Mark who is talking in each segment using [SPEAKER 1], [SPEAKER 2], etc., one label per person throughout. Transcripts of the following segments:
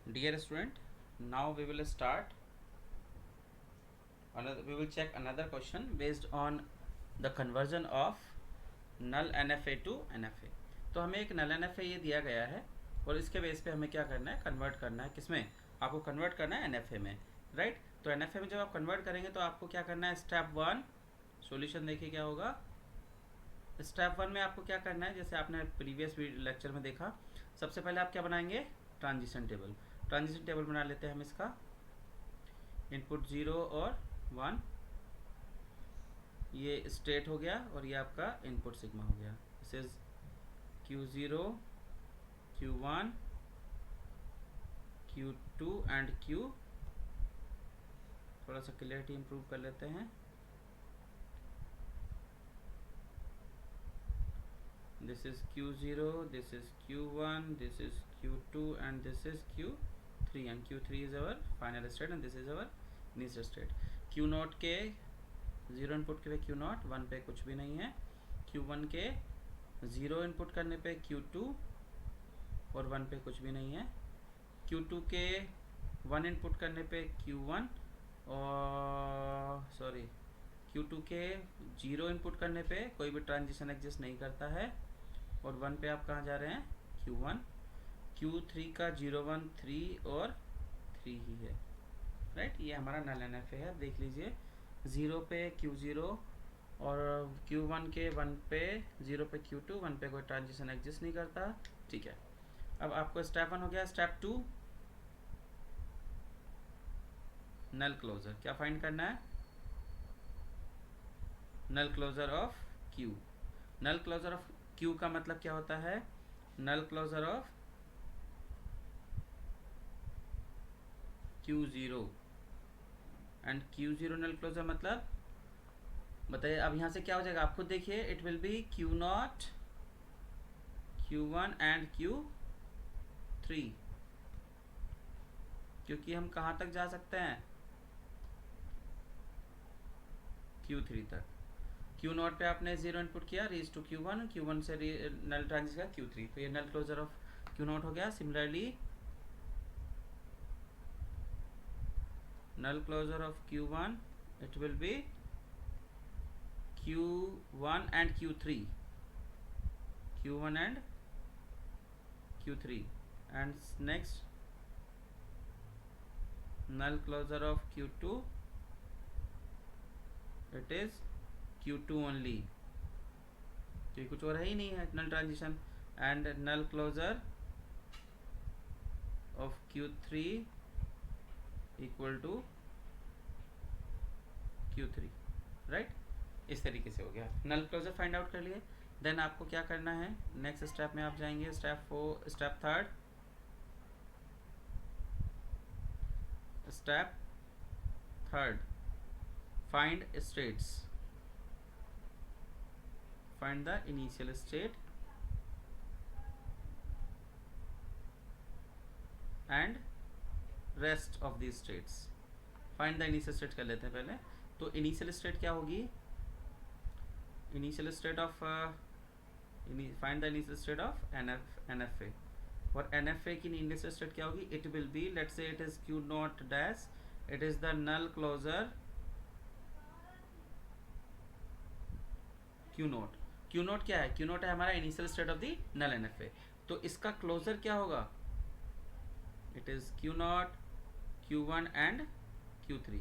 [SPEAKER 1] Dear student, now we will check another question based on the conversion of null NFA to NFA. तो हमें एक null NFA ये दिया गया है और इसके बेस पे हमें क्या करना है, कन्वर्ट करना है। किसमें? आपको कन्वर्ट करना है NFA में, राइट। तो NFA में जब आप कन्वर्ट करेंगे तो आपको क्या करना है, स्टेप 1 सॉल्यूशन देखिए क्या होगा। स्टेप 1 में आपको क्या करना है, जैसे आपने प्रीवियस लेक्चर में देखा, सबसे पहले आप क्या बनाएंगे, ट्रांजिशन टेबल। ट्रांजिशन टेबल बना लेते हैं हम इसका। इनपुट 0 और 1 ये स्टेट हो गया और ये आपका इनपुट सिग्मा हो गया। This is Q0, Q1, Q2 and Q। थोड़ा सा क्लियरिटी इंप्रूव कर लेते हैं। This is Q0, this is Q1, this is Q2 and this is Q3 and Q3 is our final state and this is our initial state. Q0 के 0 input के लिए Q0, 1 पे कुछ भी नहीं है। Q1 के 0 इनपुट करने पे Q2 और 1 पे कुछ भी नहीं है। Q2 के 1 इनपुट करने पे Q1 और Q2 के 0 इनपुट करने पे कोई भी ट्रांजिशन एग्जिस्ट नहीं करता है और 1 पे आप कहाँ जा रहे हैं, Q1। Q3 का 0 1 3 और 3 ही है, राइट। ये हमारा नल NFA है, देख लीजिए। 0 पे Q0 और Q1 के 1 पे 0 पे Q2, 1 पे कोई ट्रांजिशन एग्जिस्ट नहीं करता, ठीक है। अब आपको स्टेप 1 हो गया। Step 2 null closure. क्या फाइंड करना है, null closure of Q। Null closure of Q का मतलब क्या होता है, null closure of Q0 and Q0 null closure मतलब बताइए। अब यहाँ से क्या हो जाएगा, आप खुद देखिए। It will B Q0, Q1 and Q3, क्योंकि हम कहाँ तक जा सकते हैं, Q3 तक। Q0 पे आपने 0 इनपुट किया, रीच टू Q1, Q1 से नल ट्रांजिशन का Q3, तो ये नल क्लोजर ऑफ Q0 हो गया। Similarly null closure of Q1, it will be Q1 and Q3, Q1 and Q3, and next null closure of Q2, it is Q2 only, क्योंकि कुछ और है ही नहीं है null transition. And null closure of Q3 equal to Q3, right. इस तरीके से हो गया, नल क्लोजर फाइंड आउट कर लिए। देन आपको क्या करना है, नेक्स्ट स्टेप में आप जाएंगे, step third find states. Find the initial state and rest of the states. Find the initial state कर लेते हैं पहले। तो इनिशियल स्टेट क्या होगी, initial state of find the initial state of NFA। और NFA की इनिशियल स्टेट क्या होगी, it will be, let's say it is Q0 dash, it is the null closure Q0। Q0 क्या है, Q0 है हमारा initial state of the null NFA। तो इसका क्लोजर क्या होगा, it is Q0, Q1 and Q3।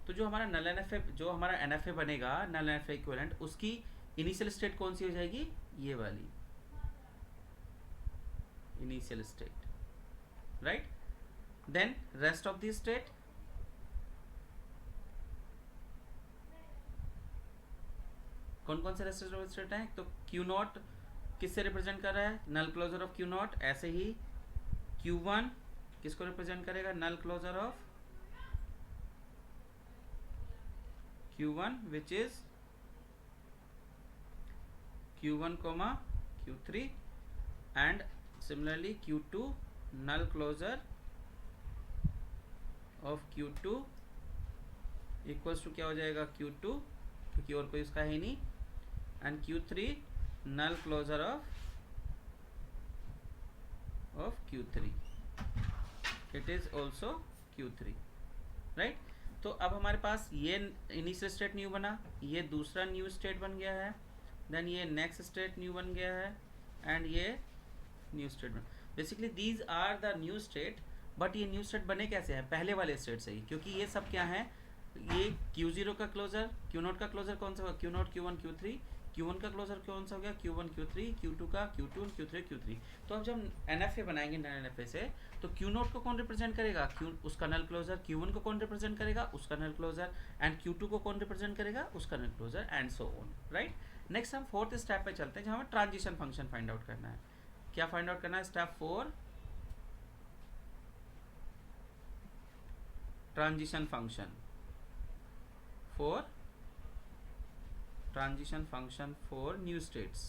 [SPEAKER 1] तो जो हमारा नल NFA, जो हमारा NFA बनेगा, नल NFA इक्विवेलेंट, उसकी इनिशियल स्टेट कौन सी हो जाएगी, ये वाली initial state, right. Then rest of the state, कौन कौन से रेस्ट ऑफ स्टेट हैं, तो Q0 किससे रिप्रेजेंट कर रहा है, नल क्लोजर ऑफ Q0। ऐसे ही Q1 किसको रिप्रेजेंट करेगा, null closure of Q1 which is Q1 comma Q3, and similarly Q2 null closure of Q2 equals to क्या हो जाएगा, Q2, क्योंकि और कोई इसका है नहीं, and Q3 null closure of Q3। It is also Q3, right. तो अब हमारे पास ये इनिशियल स्टेट न्यू बना, ये दूसरा न्यू स्टेट बन गया है, देन ये नेक्स्ट स्टेट न्यू बन गया है, एंड ये न्यू स्टेट बन। Basically these are the new state, but ये न्यू स्टेट बने कैसे हैं, पहले वाले स्टेट से ही, क्योंकि ये सब क्या है, ये Q0 का क्लोजर, Q0 का क्लोजर कौन सा होगा, Q0 Q1 Q3, Q1 का क्लोजर कौन सा हो गया, Q1 Q3, Q2 का Q2, Q3 Q3। तो अब जब NFA बनाएंगे नए NFA से, तो Q0 को कौन रिप्रेजेंट करेगा, उसका नल क्लोजर, Q1 को कौन रिप्रेजेंट करेगा, उसका नल क्लोजर, एंड Q2 को कौन रिप्रेजेंट करेगा, उसका null closure, and so on, right. Next हम फोर्थ स्टेप पे चलते हैं, जहाँ हमें ट्रांजिशन फंक्शन फाइंड आउट करना है। क्या फाइंड आउट करना है, step 4, transition function for new states,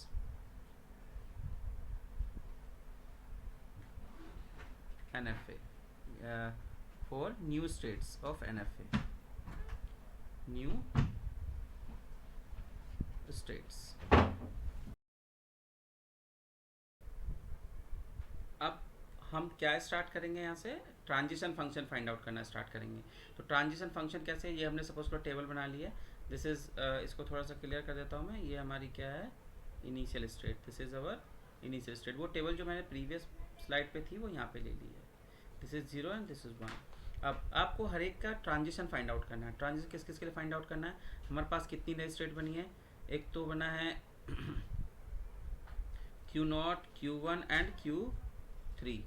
[SPEAKER 1] NFA, for new states of NFA, new states। अब हम क्या स्टार्ट करेंगे, यहाँ से ट्रांजिशन फंक्शन फाइंड आउट करना स्टार्ट करेंगे। तो ट्रांजिशन फंक्शन कैसे, ये हमने सपोज को टेबल बना लिया, दिस इज, इसको थोड़ा सा क्लियर कर देता हूँ मैं, ये हमारी क्या है, initial state, this is our initial state. वो टेबल जो मैंने प्रीवियस स्लाइड पे थी वो यहाँ पे ले ली है, this is 0 and this is 1। अब आपको हर एक का ट्रांजिशन फाइंड आउट करना है। ट्रांजिशन किस किस के लिए फाइंड आउट करना है, हमारे पास कितनी नई स्टेट बनी है, एक तो बना है Q0, Q1 एंड Q3।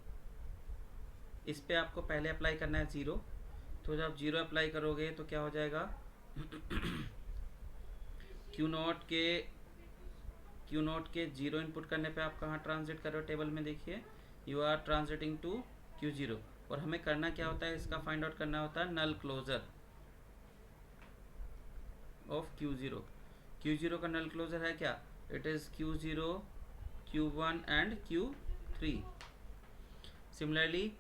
[SPEAKER 1] इस पे आपको पहले अप्लाई करना है 0, तो जब 0 अप्लाई करोगे तो क्या हो जाएगा Q0 के 0 इनपुट करने पे आप कहाँ ट्रांजिट कर रहे हो, टेबल में देखिए, you are transiting to Q0। और हमें करना क्या होता है, इसका फाइंड आउट करना होता है null closure of Q0। Q0 का नल क्लोजर है क्या, it is Q0, Q1 and Q3। Similarly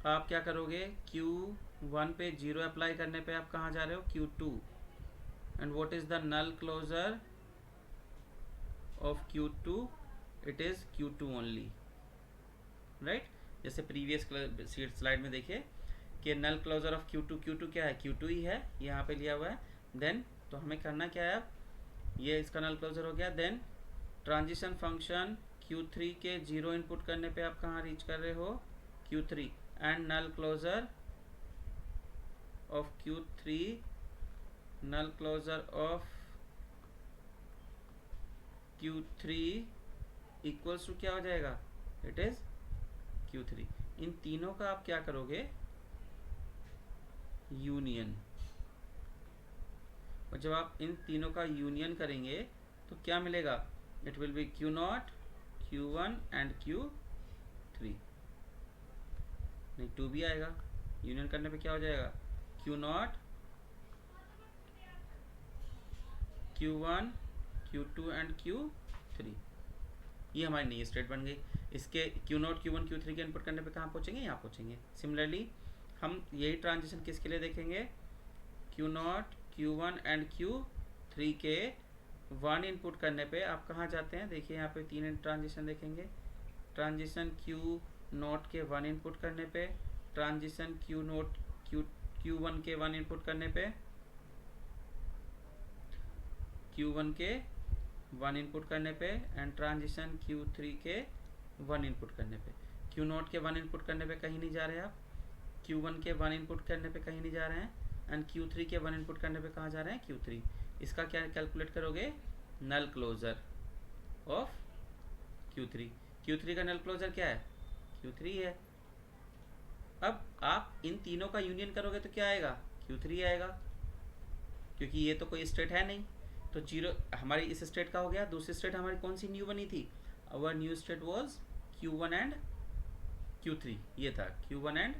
[SPEAKER 1] आप क्या करोगे, Q1 पे 0 अप्लाई करने पे आप कहाँ जा रहे हो, Q2, and what is the null closure of Q2, it is Q2 only, right. जैसे प्रीवियस स्लाइड में देखिए कि नल क्लोजर ऑफ Q2 क्या है, Q2 ही है, यहाँ पे लिया हुआ है। देन तो हमें करना क्या है, ये इसका नल क्लोजर हो गया। देन ट्रांजिशन फंक्शन Q3 के 0 इनपुट करने पे आप कहाँ रीच कर रहे हो, Q3, and null closure of Q3, null closure of Q3 equals to क्या हो जाएगा, it is Q3। इन तीनों का आप क्या करोगे, यूनियन। और जब आप इन तीनों का यूनियन करेंगे तो क्या मिलेगा, it will B Q0, Q1 and Q3। नहीं 2 भी आएगा, यूनियन करने पे क्या हो जाएगा, Q0, Q1, Q2 and Q3। ये हमारी नई स्टेट बन गई। इसके Q0, Q1, Q3 के इनपुट करने पे कहाँ पहुँचेंगे, यहाँ पहुँचेंगे। सिमिलरली हम यही ट्रांजिशन किसके लिए देखेंगे, Q0, Q1 एंड Q3 के 1 इनपुट करने पे आप कहाँ जाते हैं, देखिए यहाँ पे 3 ट्रांजिशन देखेंगे। ट्रांजिशन Q0 के 1 इनपुट करने पे, ट्रांजिशन Q1 के 1 इनपुट करने पे, Q1 के 1 इनपुट करने पे, एंड ट्रांजिशन Q3 के 1 इनपुट करने पे। Q0 के 1 इनपुट करने पे कहीं नहीं जा रहे आप, Q1 के 1 इनपुट करने पे कहीं नहीं जा रहे हैं, एंड Q3 के 1 इनपुट करने पे कहाँ जा रहे हैं, Q3। इसका क्या कैलकुलेट करोगे, नल क्लोजर ऑफ Q3। Q3 का नल क्लोजर क्या है, Q3 है। अब आप इन तीनों का यूनियन करोगे तो क्या आएगा, Q3 आएगा, क्योंकि ये तो कोई स्टेट है नहीं। तो 0 हमारी इस स्टेट का हो गया। दूसरी स्टेट हमारी कौन सी न्यू बनी थी, our new state was Q1 and Q3, ये था Q1 एंड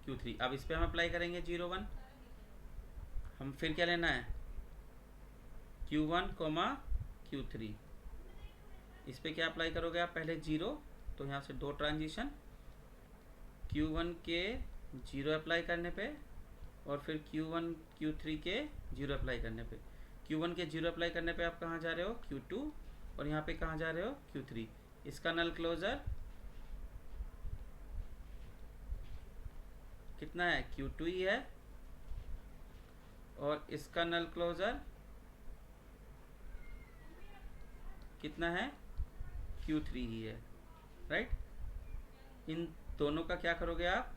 [SPEAKER 1] Q3। अब इस पे हम अप्लाई करेंगे 0 1। हम फिर क्या लेना है, Q1, Q3। इस पे क्या अप्लाई करोगे आप, पहले 0, तो यहाँ से 2 ट्रांजिशन, Q1 के 0 अप्लाई करने पे, और फिर Q1 Q3 के 0 अप्लाई करने पे। Q1 के 0 अप्लाई करने पे आप कहाँ जा रहे हो, Q2, और यहाँ पे कहाँ जा रहे हो, Q3। इसका नल क्लोजर कितना है, Q2 ही है, और इसका नल क्लोजर कितना है, Q3 ही है, राइट। इन दोनों का क्या करोगे आप,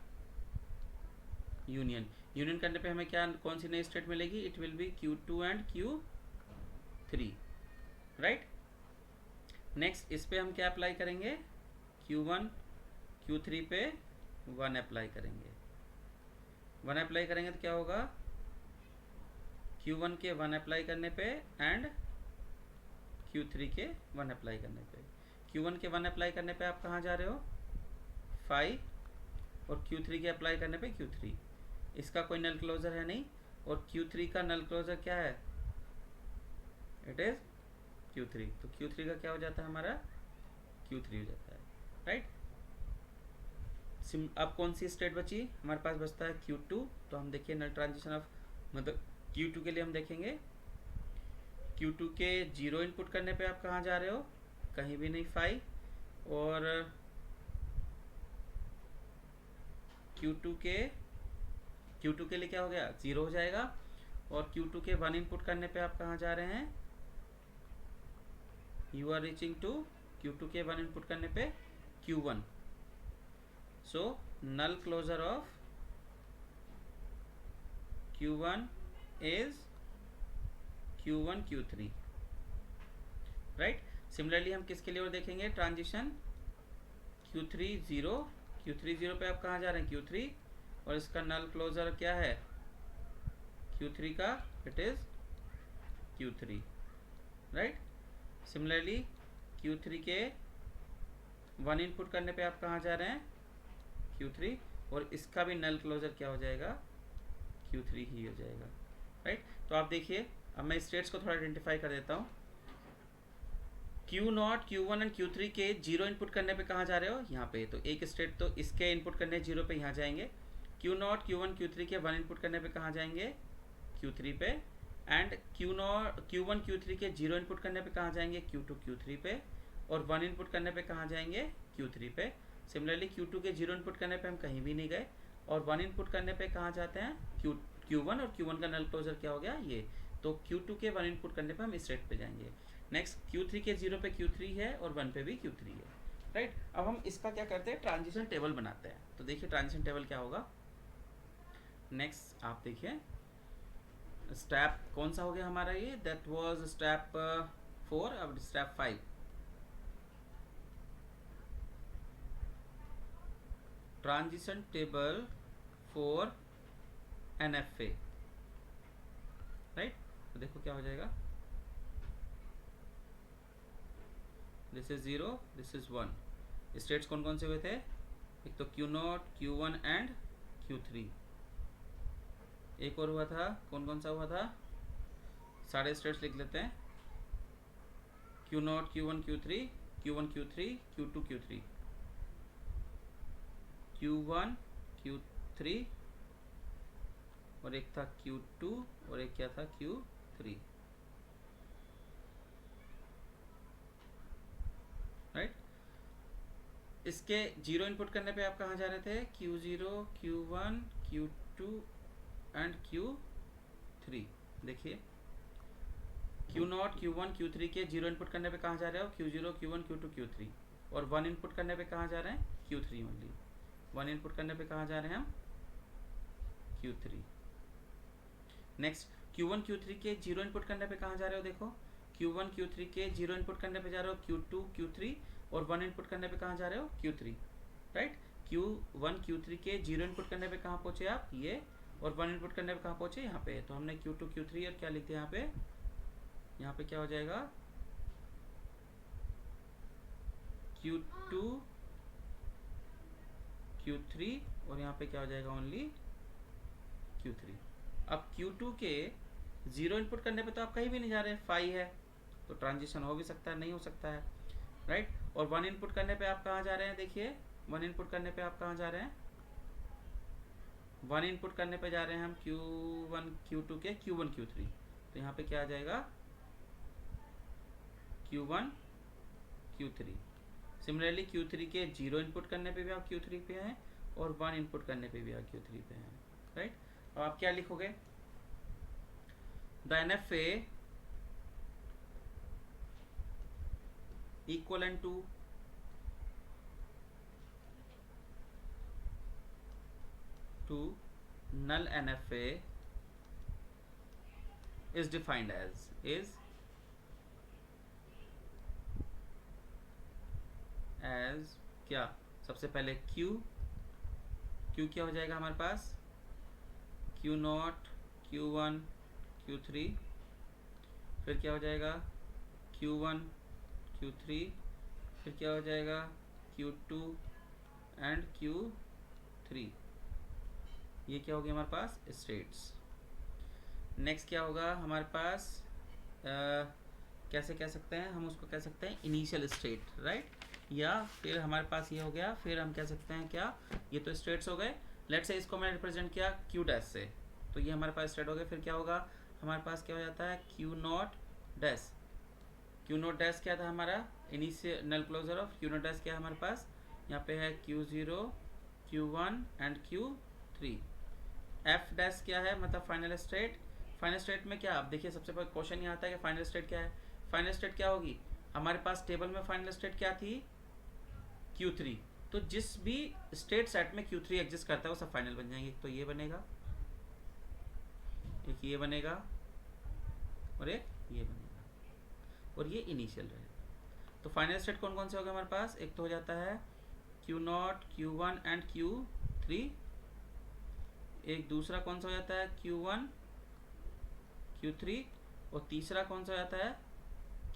[SPEAKER 1] यूनियन। यूनियन करने पे हमें क्या, कौन सी नई स्टेट मिलेगी, it will B Q2 and Q3, right. Next इस पे हम क्या अप्लाई करेंगे, Q1 Q3 पे 1 अप्लाई करेंगे। 1 अप्लाई करेंगे तो क्या होगा, Q1 के 1 अप्लाई करने पे एंड Q3 के 1 अप्लाई करने पे। Q1 के 1 अप्लाई करने पे आप कहाँ जा रहे हो, 5, और Q3 के अप्लाई करने पे Q3। इसका कोई नल क्लोजर है नहीं, और Q3 का नल क्लोजर क्या है, इट इज Q3। तो Q3 का क्या हो जाता है हमारा, Q3 हो जाता है, राइट। अब कौन सी स्टेट बची हमारे पास, बचता है Q2। तो हम देखिए नल ट्रांजिशन ऑफ, मतलब Q2 के लिए हम देखेंगे, Q2 के 0 इनपुट करने पे आप कहाँ जा रहे हो, कहीं भी नहीं, 5, और Q2 के लिए क्या हो गया, 0 हो जाएगा, और Q2 के 1 इनपुट करने पे आप कहाँ जा रहे हैं, you are reaching to Q2 के 1 इनपुट करने पे Q1। So null closure of Q1 is Q1 Q3, right. Similarly हम किसके लिए और देखेंगे, ट्रांजिशन Q3 0, Q3 0 पे आप कहाँ जा रहे हैं, Q3, और इसका नल क्लोजर क्या है, Q3 का, it is Q3, right. Similarly Q3 के 1 इनपुट करने पे आप कहाँ जा रहे हैं, Q3, और इसका भी नल क्लोजर क्या हो जाएगा, Q3 ही हो जाएगा, राइट। तो आप देखिए, अब मैं स्टेट्स को थोड़ा आइडेंटिफाई कर देता हूँ। Q0, Q1 एंड Q3 के 0 इनपुट करने पे कहाँ जा रहे हो, यहाँ पे। तो एक स्टेट तो इसके इनपुट करने 0 पे यहाँ जाएंगे। Q0, Q1, Q3 के 1 इनपुट करने पे कहाँ जाएंगे, Q3 पे, एंड Q1 Q3 के 0 इनपुट करने पे कहाँ जाएंगे, Q2 Q3 पे, और 1 इनपुट करने पे कहाँ जाएंगे, Q3 पे। सिमिलरली Q2 के 0 इनपुट करने पे हम कहीं भी नहीं गए, और 1 इनपुट करने पे कहाँ जाते हैं, Q1, और Q1 का नल क्लोजर क्या हो गया, ये। तो Q2 के 1 इनपुट करने पे हम इस स्टेट पे जाएंगे। नेक्स्ट Q3 के 0 पे Q3 है, और 1 पे भी Q3 है, राइट। अब हम इसका क्या करते हैं, ट्रांजिशन टेबल बनाते हैं। तो देखिए ट्रांजिशन टेबल क्या होगा। नेक्स्ट आप देखिए, स्टेप कौन सा हो गया हमारा, ये दैट वाज स्टेप 4, अब step 5। Transition table for NFA, right. तो देखो क्या हो जाएगा, this is 0, this is 1। States कौन कौन से हुए थे, एक तो Q0, Q1 एंड Q3। एक और हुआ था, कौन कौन सा हुआ था, सारे स्टेट्स लिख लेते हैं, Q0, Q1 Q3, Q1 Q3, Q2 Q3, Q1 Q3, और एक था Q2, और एक क्या था, Q3, राइट। इसके 0 इनपुट करने पे आप कहाँ जा रहे थे, Q0, Q1, Q2 and Q3। देखिए Q0, Q1, Q3 के 0 इनपुट करने पे कहाँ जा रहे हो, Q0, Q1, Q2, Q3, और 1 इनपुट करने पे कहाँ जा रहे हैं, Q3 ओनली। 1 इनपुट करने पे कहाँ जा रहे हैं हम, Q3। नेक्स्ट Q1 Q3 के 0 इनपुट करने पे कहाँ जा रहे हो, देखो Q1 Q3 के 0 इनपुट करने पे जा रहे हो Q2 Q3, और 1 इनपुट करने पे कहाँ जा रहे हो, Q3, राइट। Q1 Q3 के 0 इनपुट करने पे कहाँ पहुँचे आप, ये, और 1 इनपुट करने पे कहाँ पहुँचे, यहाँ पे। तो हमने Q2 Q3 और क्या लिख दिया यहाँ पे क्या हो जाएगा, Q2 Q3, और यहाँ पे क्या हो जाएगा, ओनली Q3। अब Q2 के 0 इनपुट करने पे तो आप कहीं भी नहीं जा रहे, 5 है, तो ट्रांजिशन हो भी सकता है, नहीं हो सकता है, राइट। और 1 इनपुट करने पे आप कहाँ जा रहे हैं, देखिए 1 इनपुट करने पे आप कहाँ जा रहे हैं, 1 इनपुट करने पे जा रहे हैं हम Q1 Q2 के Q1 Q3। तो यहाँ पे क्या आ जाएगा, Q1 Q3। सिमिलरली Q3 के 0 इनपुट करने पे भी आप Q3 पे हैं, और 1 इनपुट करने पे भी आप Q3 पे हैं, राइट। अब आप क्या लिखोगे, the NFA equivalent to null NFA is defined as क्या, सबसे पहले Q क्या हो जाएगा हमारे पास, Q0, Q1, Q3, फिर क्या हो जाएगा Q1, Q3, फिर क्या हो जाएगा Q2 एंड Q3। ये क्या हो गया हमारे पास स्टेट्स। नेक्स्ट क्या होगा हमारे पास, कैसे कह सकते हैं हम उसको, कह सकते हैं इनिशियल स्टेट, राइट। या फिर हमारे पास ये हो गया, फिर हम कह सकते हैं क्या, ये तो स्टेट्स हो गए। लेट्स से इसको मैंने रिप्रेजेंट किया Q डैश से, तो ये हमारे पास स्टेट हो गए। फिर क्या होगा हमारे पास, क्या हो जाता है Q0 डैश। Q0 डैश क्या था हमारा, initial null closure of Q0 dash क्या है हमारे पास, यहाँ पे है Q0, Q1 and Q3। F dash क्या है, मतलब फाइनल स्टेट। फाइनल स्टेट में क्या, आप देखिए सबसे पहले क्वेश्चन ये आता है कि फाइनल स्टेट क्या है। फाइनल स्टेट क्या होगी, हमारे पास टेबल में फाइनल स्टेट क्या थी Q3, तो जिस भी स्टेट सेट में Q3 एग्जिस्ट करता है वो सब फाइनल बन जाएंगे। तो ये बनेगा, एक ये बनेगा और एक ये बनेगा, और ये इनिशियल रहेगा। तो फाइनल स्टेट कौन कौन से हो गए हमारे पास, एक तो हो जाता है Q0, Q1 एंड Q3। एक दूसरा कौन सा हो जाता है Q1, Q3, और तीसरा कौन सा हो जाता है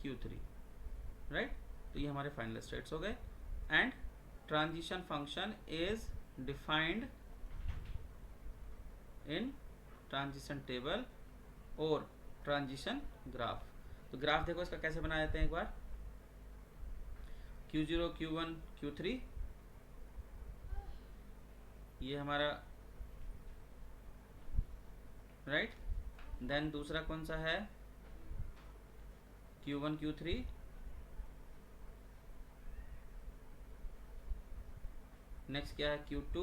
[SPEAKER 1] Q3, राइट। तो ये हमारे फाइनल स्टेट्स हो गए। And transition function is defined in transition table और ट्रांजिशन ग्राफ। तो ग्राफ देखो इसका कैसे बनाया जाते हैं एक बार, Q0, Q1, Q3, ये हमारा, राइट। देन दूसरा कौन सा है Q1, Q3, नेक्स्ट क्या है Q2,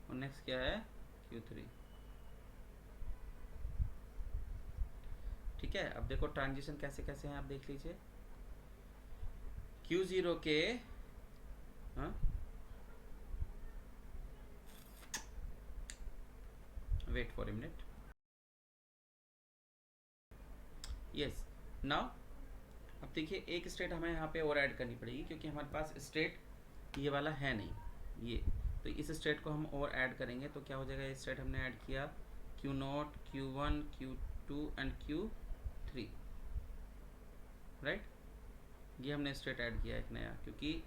[SPEAKER 1] और नेक्स्ट क्या है Q3। ठीक है, अब देखो ट्रांजिशन कैसे कैसे हैं, आप देख लीजिए। Q0 के, wait for a minute, yes now. अब देखिए एक स्टेट हमें यहाँ पे और ऐड करनी पड़ेगी, क्योंकि हमारे पास स्टेट ये वाला है नहीं ये, तो इस स्टेट को हम और ऐड करेंगे। तो क्या हो जाएगा, ये स्टेट हमने ऐड किया Q0, Q1, Q2 and Q3, right. ये हमने स्टेट ऐड किया एक नया, क्योंकि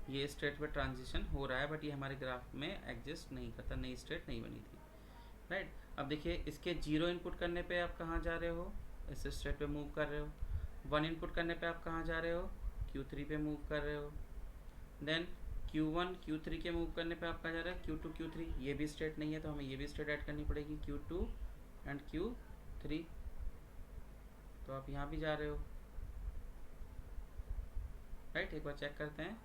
[SPEAKER 1] ये स्टेट पे ट्रांजिशन हो रहा है, बट ये हमारे ग्राफ में एग्जिस्ट नहीं करता, नई स्टेट नहीं बनी थी, राइट। अब देखिए इसके 0 इनपुट करने पे आप कहाँ जा रहे हो, इस स्टेट पे मूव कर रहे हो। 1 इनपुट करने पे आप कहाँ जा रहे हो, Q3 पे मूव कर रहे हो। देन Q1, Q3 के मूव करने पे आप कहाँ जा रहे हो, Q2, Q3, ये भी स्टेट नहीं है, तो हमें ये भी स्टेट ऐड करनी पड़ेगी Q2 एंड Q3। तो आप यहाँ भी जा रहे हो, राइट। एक बार चेक करते हैं,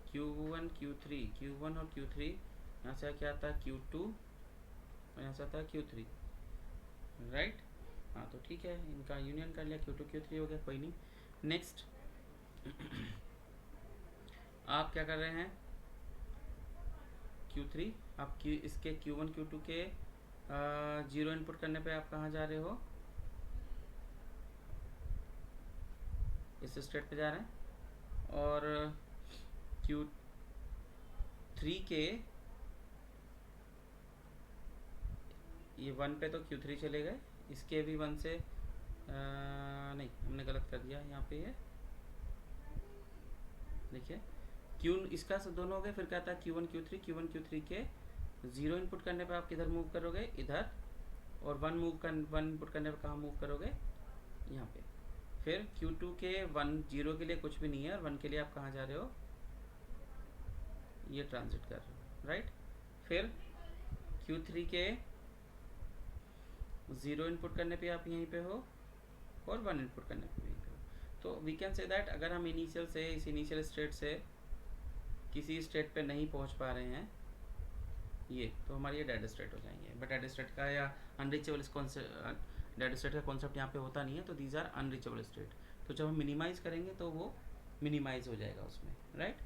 [SPEAKER 1] Q1, Q1 और Q3, यहाँ से क्या आता है Q2 और यहाँ से आता है Q3, राइट। हाँ तो ठीक है, इनका यूनियन कर लिया, Q2, Q3 हो गया, कोई नहीं। नेक्स्ट आप क्या कर रहे हैं, Q3, आप इसके Q1, Q2 के 0 इनपुट करने पे आप कहाँ जा रहे हो, इस स्टेट पे जा रहे हैं। और Q3 के ये 1 पे तो Q3 चले गए, इसके भी 1 से नहीं, हमने गलत कर दिया, यहाँ पे है देखिए Q, इसका दोनों हो गए। फिर क्या था Q1, Q3 के 0 इनपुट करने पे आप किधर मूव करोगे, इधर। और 1 इनपुट करने पे कहाँ मूव करोगे, यहाँ पे। फिर Q2 के 0 के लिए कुछ भी नहीं है, और 1 के लिए आप कहाँ जा रहे हो, ये ट्रांजिट कर रहे हो, राइट। फिर Q3 के 0 इनपुट करने पे आप यहीं पे हो, और 1 इनपुट करने पे यहीं पे हो, तो वी कैन से दैट अगर हम इनिशियल से इस इनिशियल स्टेट से किसी स्टेट पे नहीं पहुंच पा रहे हैं ये, तो हमारे ये डेड स्टेट हो जाएंगे। बट डेड स्टेट का या अनरीचेबल डेड स्टेट का कॉन्सेप्ट यहाँ पे होता नहीं है, तो दीज आर अनरीचेबल स्टेट। तो जब हम मिनिमाइज करेंगे तो वो मिनिमाइज हो जाएगा उसमें, राइट।